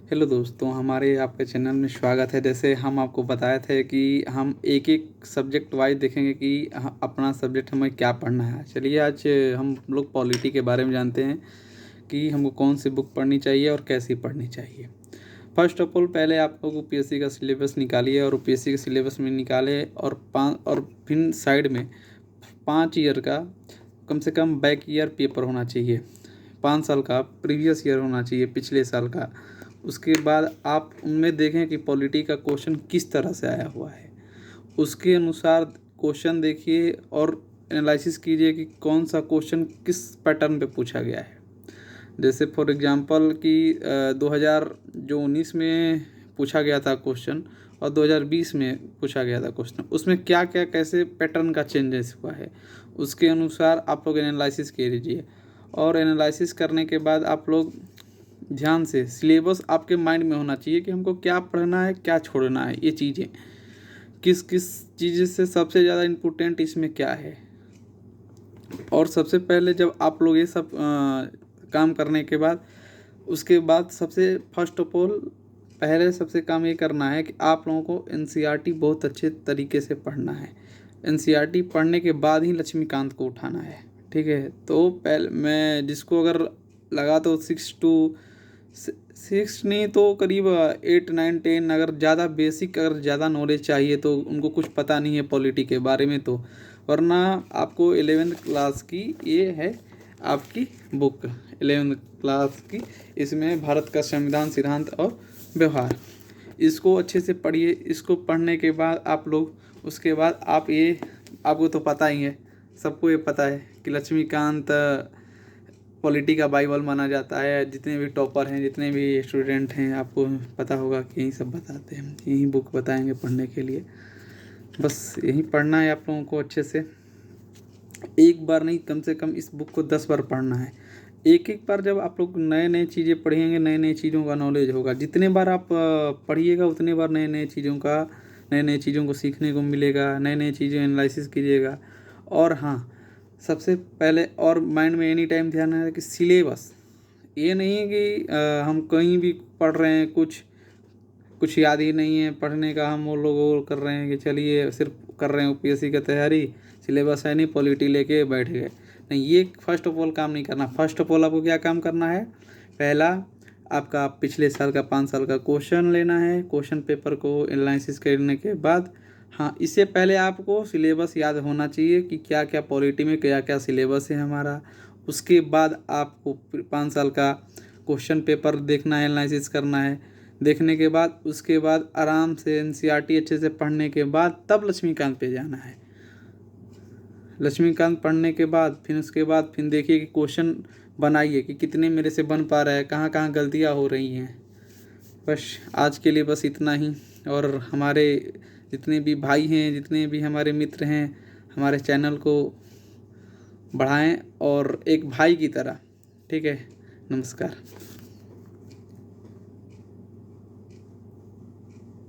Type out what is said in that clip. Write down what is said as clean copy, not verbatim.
Hello दोस्तों, हमारे आपके चैनल में स्वागत है। जैसे हम आपको बताए थे कि हम एक एक सब्जेक्ट वाइज देखेंगे कि अपना सब्जेक्ट हमें क्या पढ़ना है। चलिए आज हम लोग पॉलिटी के बारे में जानते हैं कि हमको कौन सी बुक पढ़नी चाहिए और कैसी पढ़नी चाहिए। फर्स्ट ऑफ ऑल पहले आप लोग यूपीएससी का सिलेबस निकालिए और यूपीएससी के सिलेबस में निकाले और फिर साइड में 5 ईयर का कम से कम बैक ईयर पेपर होना चाहिए। 5 साल का प्रीवियस ईयर होना चाहिए, पिछले साल का। उसके बाद आप उनमें देखें कि पॉलिटी का क्वेश्चन किस तरह से आया हुआ है, उसके अनुसार क्वेश्चन देखिए और एनालिसिस कीजिए कि कौन सा क्वेश्चन किस पैटर्न पे पूछा गया है। जैसे फॉर एग्जांपल कि 2019 में पूछा गया था क्वेश्चन और 2020 में पूछा गया था क्वेश्चन, उसमें क्या क्या कैसे पैटर्न का चेंजेस हुआ है, उसके अनुसार आप लोग एनालिसिस कीजिए। और एनालिसिस करने के बाद आप लोग ध्यान से सिलेबस आपके माइंड में होना चाहिए कि हमको क्या पढ़ना है, क्या छोड़ना है, ये चीज़ें किस किस चीज़ से सबसे ज़्यादा इम्पोर्टेंट इसमें क्या है। और सबसे पहले जब आप लोग ये सब काम करने के बाद उसके बाद सबसे फर्स्ट ऑफ ऑल पहले सबसे काम ये करना है कि आप लोगों को एनसीईआरटी बहुत अच्छे तरीके से पढ़ना है। एनसीईआरटी पढ़ने के बाद ही लक्ष्मीकांत को उठाना है, ठीक है। तो पहले मैं जिसको अगर लगा तो 6 नहीं तो करीब 8 9 10, अगर ज़्यादा बेसिक अगर ज़्यादा नॉलेज चाहिए तो उनको कुछ पता नहीं है पॉलिटी के बारे में तो, वरना आपको 11th क्लास की ये है आपकी बुक 11th क्लास की। इसमें भारत का संविधान, सिद्धांत और व्यवहार, इसको अच्छे से पढ़िए। इसको पढ़ने के बाद आप लोग उसके बाद आपको तो पता ही है, सबको ये पता है कि लक्ष्मीकांत पॉलिटी का बाइबल माना जाता है। जितने भी टॉपर हैं, जितने भी स्टूडेंट हैं, आपको पता होगा कि यही सब बताते हैं, यही बुक बताएंगे पढ़ने के लिए। बस यही पढ़ना है आप लोगों को अच्छे से। एक बार नहीं, कम से कम इस बुक को 10 बार पढ़ना है। एक एक बार जब आप लोग नए नए चीज़ें पढ़ेंगे, नए नए चीज़ों का नॉलेज होगा। जितने बार आप पढ़िएगा उतने बार नए नए चीज़ों को सीखने को मिलेगा, नए नए चीज़ें एनालिसिस कीजिएगा। और हाँ, सबसे पहले और माइंड में एनी टाइम ध्यान है कि सिलेबस ये नहीं है कि हम कहीं भी पढ़ रहे हैं, कुछ याद ही नहीं है पढ़ने का, हम वो लोग वो कर रहे हैं कि चलिए सिर्फ कर रहे हैं यूपीएससी की तैयारी, सिलेबस है नहीं, पॉलिटी लेके बैठ गए। नहीं, ये फर्स्ट ऑफ ऑल काम नहीं करना। फर्स्ट ऑफ ऑल आपको क्या काम करना है, पहला आपका पिछले साल का 5 साल का क्वेश्चन लेना है। क्वेश्चन पेपर को एनालिसिस करने के बाद, हाँ, इससे पहले आपको सिलेबस याद होना चाहिए कि क्या क्या पॉलिटी में क्या क्या सिलेबस है हमारा। उसके बाद आपको 5 साल का क्वेश्चन पेपर देखना है, एनालिसिस करना है। देखने के बाद उसके बाद आराम से एनसीईआरटी अच्छे से पढ़ने के बाद तब लक्ष्मीकांत पे जाना है। लक्ष्मीकांत पढ़ने के बाद फिर उसके बाद फिर देखिए कि क्वेश्चन बनाइए कि कितने मेरे से बन पा रहा है, कहाँ कहाँ गलतियाँ हो रही हैं। बस आज के लिए बस इतना ही। और हमारे जितने भी भाई हैं, जितने भी हमारे मित्र हैं, हमारे चैनल को बढ़ाएं और एक भाई की तरह, ठीक है। नमस्कार।